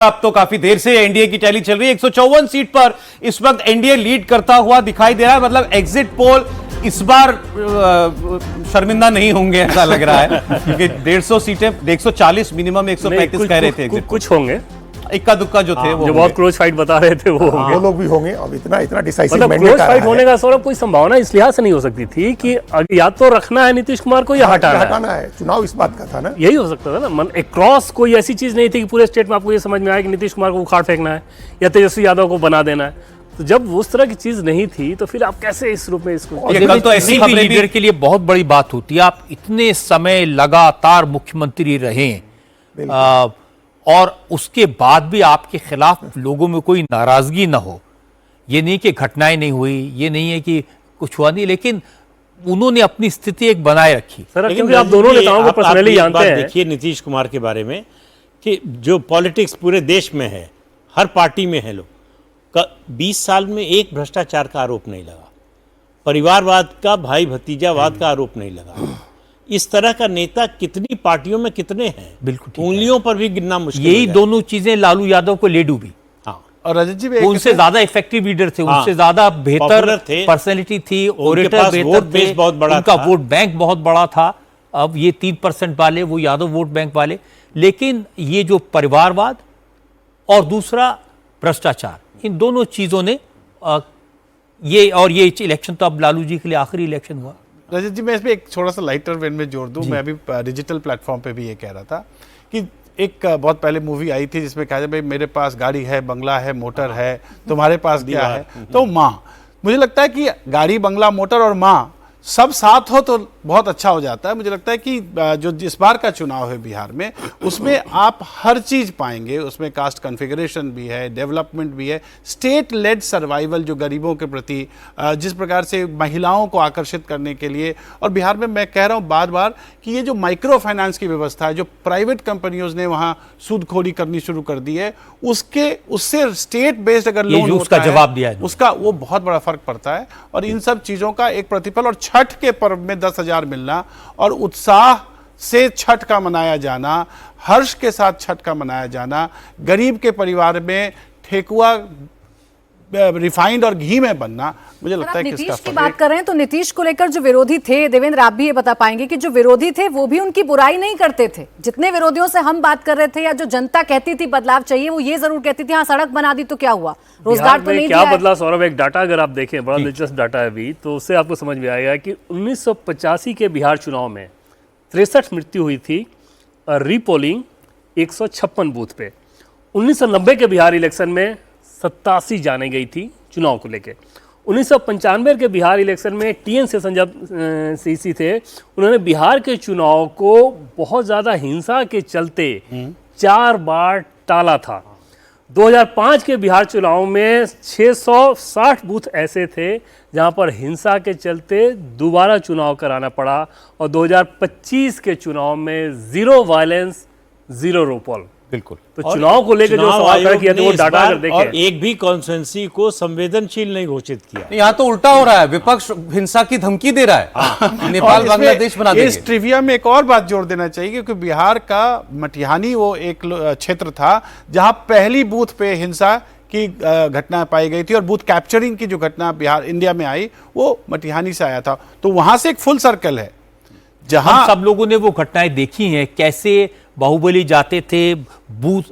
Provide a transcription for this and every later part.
अब तो काफी देर से एनडीए की टैली चल रही है। 154 सीट पर इस वक्त एनडीए लीड करता हुआ दिखाई दे रहा है। मतलब एग्जिट पोल इस बार शर्मिंदा नहीं होंगे ऐसा लग रहा है, क्योंकि 150 सीटें 140 मिनिमम 135 कह रहे थे। कुछ होंगे, इक्का दुक्का जो थे वो जो बहुत क्लोज फाइट बता रहे थे वो होंगे। वो लोग भी होंगे। अब इतना डिसाइसिव मतलब मैंडेट क्लोज फाइट होने का सौरभ कोई संभावना इस लिहाज से नहीं हो सकती थी कि या तो रखना है नीतीश कुमार को या हटाना है। चुनाव इस बात का था ना, यही हो सकता था ना। एक क्रॉस कोई ऐसी चीज नहीं थी कि पूरे स्टेट में आपको ये समझ में आया कि नीतीश कुमार को उखाड़ फेंकना है या तेजस्वी यादव को बना देना है। तो जब उस तरह की चीज नहीं थी तो फिर आप कैसे इस रूप में इसको, कल तो ऐसी खबरें लीडर के लिए बहुत बड़ी बात होती है। आप इतने समय लगातार मुख्यमंत्री रहे और उसके बाद भी आपके खिलाफ लोगों में कोई नाराजगी ना हो। ये नहीं कि घटनाएं नहीं हुई, ये नहीं है कि कुछ हुआ नहीं, लेकिन उन्होंने अपनी स्थिति एक बनाए रखी। सर क्योंकि आप दोनों नेताओं को पर्सनली जानते हैं। देखिए नीतीश कुमार के बारे में कि जो पॉलिटिक्स पूरे देश में है, हर पार्टी में है, लोग 20 साल में एक भ्रष्टाचार का आरोप नहीं लगा, परिवारवाद का, भाई भतीजावाद का आरोप नहीं लगा। इस तरह का नेता कितनी पार्टियों में कितने हैं, बिल्कुल उंगलियों पर भी गिनना मुश्किल। यही दोनों चीजें लालू यादव को ले डूबी। हाँ, और रजत जी उनसे ज्यादा इफेक्टिव लीडर थे, उनसे ज्यादा बेहतर पर्सनैलिटी थी, ओरेटर बेहतर थे, उनका वोट बैंक बहुत बड़ा था। अब ये 3% वाले, वो यादव वोट बैंक वाले। लेकिन ये जो परिवारवाद और दूसरा भ्रष्टाचार, इन दोनों चीजों ने ये इलेक्शन तो अब लालू जी के लिए आखिरी इलेक्शन हुआ। रजत जी, मैं इसमें एक थोड़ा सा लाइटर वेन में जोड़ दूं। मैं अभी डिजिटल प्लेटफॉर्म पे भी ये कह रहा था कि एक बहुत पहले मूवी आई थी जिसमें कहा जाए भाई मेरे पास गाड़ी है, बंगला है, मोटर है, तुम्हारे पास क्या है? तो माँ, मुझे लगता है कि गाड़ी, बंगला, मोटर और माँ सब साथ हो तो बहुत अच्छा हो जाता है। मुझे लगता है कि जो इस बार का चुनाव है बिहार में, उसमें आप हर चीज़ पाएंगे। उसमें कास्ट कन्फिगरेशन भी है, डेवलपमेंट भी है, स्टेट लेड सर्वाइवल जो गरीबों के प्रति, जिस प्रकार से महिलाओं को आकर्षित करने के लिए। और बिहार में मैं कह रहा हूँ बार बार कि ये जो माइक्रो फाइनेंस की व्यवस्था है, जो प्राइवेट कंपनियों ने वहाँ सूदखोरी करनी शुरू कर दी है, उससे स्टेट बेस्ड अगर लोन उसका जवाब दिया है, उसका वो बहुत बड़ा फर्क पड़ता है। और इन सब चीज़ों का एक प्रतिफल, और छठ के पर्व में 10,000 मिलना और उत्साह से छठ का मनाया जाना, हर्ष के साथ छठ का मनाया जाना, गरीब के परिवार में ठेकुआ रिफाइंड और घी में बनना, मुझे लगता है कि नीतीश की बात कर रहे हैं तो नीतीश को लेकर जो विरोधी थे, देवेंद्र आप भी ये बता पाएंगे कि जो विरोधी थे वो भी उनकी बुराई नहीं करते थे। जितने विरोधियों से हम बात कर रहे थे या जो जनता कहती थी बदलाव चाहिए, वो ये जरूर कहती थी हाँ सड़क बना दी तो क्या हुआ, रोजगार तो नहीं दिया। क्या बदला सौरभ? एक डाटा अगर आप देखें, बड़ा दिलचस्प डाटा है अभी, तो उससे आपको समझ में आएगा कि 1985 के बिहार चुनाव में 63 मृत्यु हुई थी, रीपोलिंग 156 बूथ पे। 1990 के बिहार इलेक्शन में 87 जाने गई थी चुनाव को लेके। 1995 के बिहार इलेक्शन में टीएन सेशन जब सीसी थे, उन्होंने बिहार के चुनाव को बहुत ज़्यादा हिंसा के चलते 4 बार टाला था। 2005 के बिहार चुनाव में 660 बूथ ऐसे थे जहां पर हिंसा के चलते दोबारा चुनाव कराना पड़ा। और 2025 के चुनाव में 0 वायलेंस, 0 रोपोल। बिल्कुल। तो चुनाव को लेकर जो सवाल किया था वो डाटा अगर देखें, और एक भी कॉन्स्टिट्यूएंसी को संवेदनशील नहीं घोषित किया। यहाँ तो उल्टा हो रहा है, विपक्ष हिंसा की धमकी दे रहा है, नेपाल बांग्लादेश बना देंगे। इस ट्रिविया में एक और बात जोड़ देना चाहिए, क्योंकि बिहार का मटिहानी वो एक क्षेत्र था जहां पहली बूथ पे हिंसा की घटना पाई गई थी, और बूथ कैप्चरिंग की जो घटना बिहार इंडिया में आई वो मटिहानी से आया था। तो वहां से एक फुल सर्कल है जहां सब लोगों ने वो घटनाएं देखी हैं, कैसे बाहुबली जाते थे, बूथ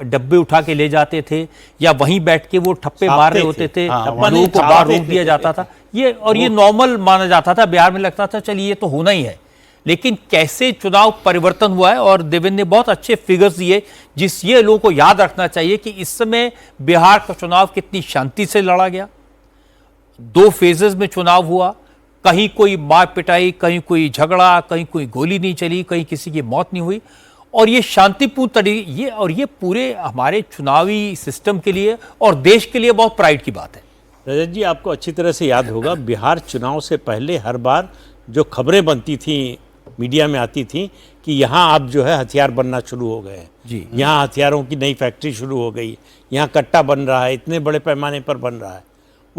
डब्बे उठा के ले जाते थे, या वहीं बैठ के वो ठप्पे मार रहे होते थे, लोगों को बाहर रोक दिया जाता था। ये नॉर्मल माना जाता था बिहार में, लगता था चलिए ये तो होना ही है। लेकिन कैसे चुनाव परिवर्तन हुआ है, और देवेंद्र ने बहुत अच्छे फिगर्स दिए जिस ये लोगों को याद रखना चाहिए कि इस समय बिहार का चुनाव कितनी शांति से लड़ा गया। 2 फेजेस में चुनाव हुआ, कहीं कोई मार पिटाई, कहीं कोई झगड़ा, कहीं कोई गोली नहीं चली, कहीं किसी की मौत नहीं हुई, और ये शांतिपूर्ण तरीके, और ये पूरे हमारे चुनावी सिस्टम के लिए और देश के लिए बहुत प्राइड की बात है। रजत जी, आपको अच्छी तरह से याद होगा बिहार चुनाव से पहले हर बार जो खबरें बनती थी, मीडिया में आती थी कि यहाँ अब जो है हथियार बनना शुरू हो गए हैं जी, यहाँ हथियारों की नई फैक्ट्री शुरू हो गई, यहाँ कट्टा बन रहा है, इतने बड़े पैमाने पर बन रहा है।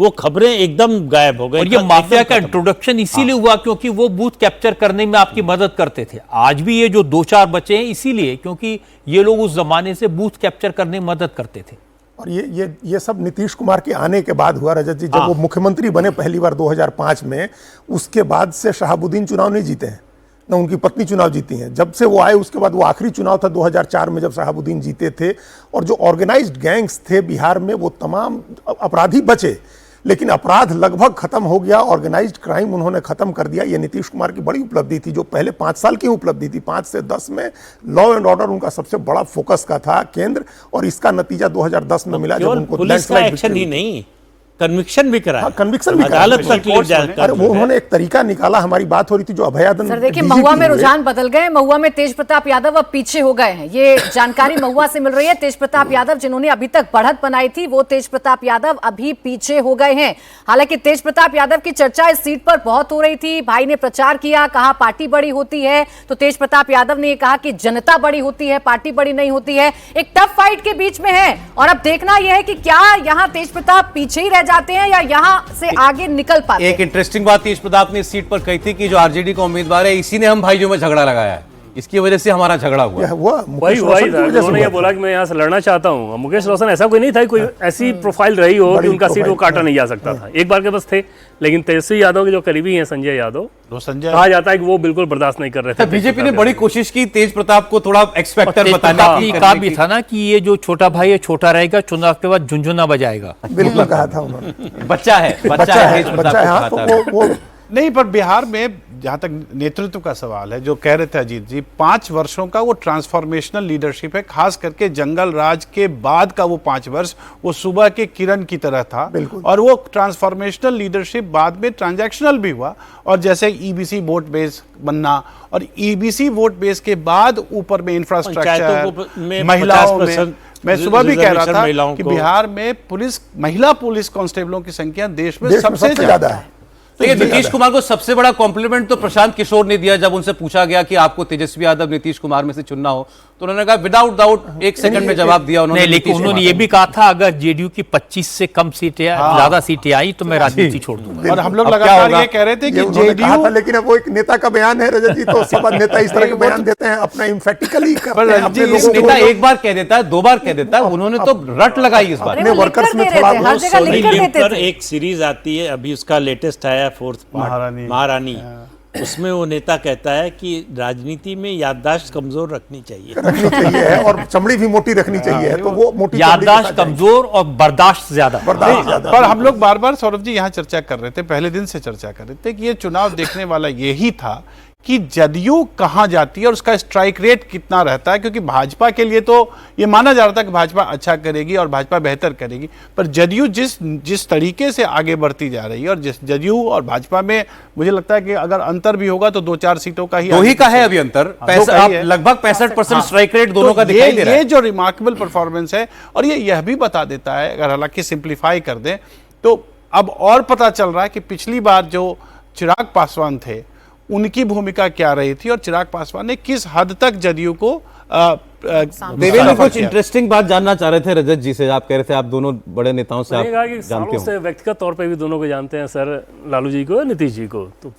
वो खबरें एकदम गायब हो गई। और ये माफिया का इंट्रोडक्शन इसीलिए हुआ क्योंकि वो बूथ कैप्चर करने में आपकी मदद करते थे। आज भी ये जो 2-4 बचे हैं इसीलिए क्योंकि ये लोग उस जमाने से बूथ कैप्चर करने में मदद करते थे। और ये सब नीतीश कुमार के आने के बाद हुआ रजत जी, जब वो मुख्यमंत्री बने पहली बार 2005 में, उसके बाद से शहाबुद्दीन चुनाव नहीं जीते हैं, न उनकी पत्नी चुनाव जीती हैं। जब से वो आए उसके बाद वो आखिरी चुनाव था 2004 में जब शहाबुद्दीन जीते थे। और जो ऑर्गेनाइज्ड गैंग्स थे बिहार में वो तमाम अपराधी बचे, लेकिन अपराध लगभग खत्म हो गया, ऑर्गेनाइज्ड क्राइम उन्होंने खत्म कर दिया। ये नीतीश कुमार की बड़ी उपलब्धि थी, जो पहले 5 साल की उपलब्धि थी। 5 से 10 में लॉ एंड ऑर्डर उनका सबसे बड़ा फोकस का था केंद्र, और इसका नतीजा 2010 में मिला जब उनको पुलिस का एक्शन ही नहीं, कन्विक्शन भी करा, कन्विक्शन भी करा। अदालत तक ले अरे वो उन्होंने एक तरीका निकाला, हमारी बात हो रही थी जो अभयादन। सर देखिए, महुआ में रुझान बदल गए। महुआ में तेज प्रताप यादव अब पीछे हो गए हैं, ये जानकारी महुआ से मिल रही है। तेज प्रताप यादव जिन्होंने अभी तक बढ़त बनाई थी, वो तेज प्रताप यादव अभी पीछे हो गए हैं। हालांकि तेज प्रताप यादव की चर्चा इस सीट पर बहुत हो रही थी। भाई ने प्रचार किया, कहा पार्टी बड़ी होती है, तो तेज प्रताप यादव ने कहा कि जनता बड़ी होती है, पार्टी बड़ी नहीं होती है। एक टफ फाइट के बीच में है, और अब देखना यह है कि क्या यहां तेज प्रताप पीछे ही रह जाते हैं या यहां से आगे निकल पाते हैं। एक इंटरेस्टिंग बात तेज प्रताप ने इस सीट पर कही थी कि जो आरजेडी का उम्मीदवार है, इसी ने हम भाइयों में झगड़ा लगाया है, इसकी वजह से हमारा झगड़ा हुआ। वही उन्होंने ये बोला कि मैं यहाँ से लड़ना चाहता हूँ। मुकेश रोशन ऐसा कोई नहीं था, कोई ऐसी प्रोफाइल रही हो कि उनका सीट वो काटा नहीं जा सकता था। एक बार के बस थे, लेकिन तेजस्वी यादव के जो करीबी हैं संजय यादव, कहा जाता है कि वो बिल्कुल बर्दाश्त नहीं कर रहे थे। बीजेपी ने बड़ी कोशिश की तेज प्रताप को थोड़ा एक्सपेक्टर बताने की, कहा भी था ना कि ये जो छोटा भाई है छोटा रहेगा, चुनाव के बाद झुंझुना बजाएगा। बिल्कुल कहा था उन्होंने। बच्चा है हाँ, तो वो नहीं, पर बिहार में जहाँ तक नेतृत्व का सवाल है, जो कह रहे थे अजीत जी, 5 वर्षों का वो ट्रांसफॉर्मेशनल लीडरशिप है। खास करके जंगल राज के बाद का वो 5 वर्ष वो सुबह के किरण की तरह था, और वो ट्रांसफॉर्मेशनल लीडरशिप बाद में ट्रांजैक्शनल भी हुआ। और जैसे ईबीसी वोट बेस बनना, और ईबीसी वोट बेस के बाद ऊपर में इंफ्रास्ट्रक्चर, महिलाओं में, मैं सुबह भी कह रहा था कि बिहार में महिला पुलिस कांस्टेबलों की संख्या देश में सबसे ज्यादा है। तो ये नीतीश कुमार को सबसे बड़ा कॉम्प्लीमेंट तो प्रशांत किशोर ने दिया जब उनसे पूछा गया कि आपको तेजस्वी यादव नीतीश कुमार में से चुनना हो, तो उन्होंने कहा विदाउट डाउट 1 सेकंड में जवाब दिया उन्होंने। लेकिन उन्होंने ये भी कहा था अगर जेडीयू की 25 से कम सीटें ज्यादा सीटें आई तो मैं राजनीति छोड़ दूंगा। और हम लोग लगातार ये कह रहे थे कि जेडीयू, लेकिन अब वो एक नेता का बयान है रजत जी, तो उसके बाद नेता इस तरह के बयान देते हैं, अपना इम्फेटिकली नेता एक बार कह देता है, 2 बार कह देता है, उन्होंने तो रट लगाई इस बार। अपने वर्कर्स में थोड़ा सोनी लिव पर एक सीरीज आती है, अभी उसका लेटेस्ट आया 4th पार्ट महारानी, उसमें वो नेता कहता है कि राजनीति में याददाश्त कमजोर रखनी चाहिए और चमड़ी भी मोटी रखनी चाहिए। तो वो मोटी याददाश्त कमजोर और बर्दाश्त ज्यादा। पर हम लोग बार बार सौरभ जी यहाँ चर्चा कर रहे थे, पहले दिन से चर्चा कर रहे थे कि ये चुनाव देखने वाला यही था कि जदयू कहां जाती है और उसका स्ट्राइक रेट कितना रहता है। क्योंकि भाजपा के लिए तो ये माना जा रहा था कि भाजपा अच्छा करेगी और भाजपा बेहतर करेगी, पर जदयू जिस तरीके से आगे बढ़ती जा रही है, और जिस जदयू और भाजपा में मुझे लगता है कि अगर अंतर भी होगा तो 2-4 सीटों का ही का है अभी अंतर। लगभग 65% स्ट्राइक रेट दोनों का दिखाई दे रहा है। ये जो रिमार्केबल परफॉर्मेंस है, और ये यह भी बता देता है, अगर हालांकि सिंप्लीफाई कर दें तो अब और पता चल रहा है कि पिछली बार जो चिराग पासवान थे उनकी भूमिका क्या रही थी, और चिराग पासवान ने किस हद तक जदयू को देवेंद्र कुछ इंटरेस्टिंग बात जानना चाह रहे थे रजत जी से। आप कह रहे थे आप दोनों बड़े नेताओं से आप जानते हो, व्यक्तिगत तौर पे भी दोनों को जानते हैं सर, लालू जी को, नीतीश जी को। तो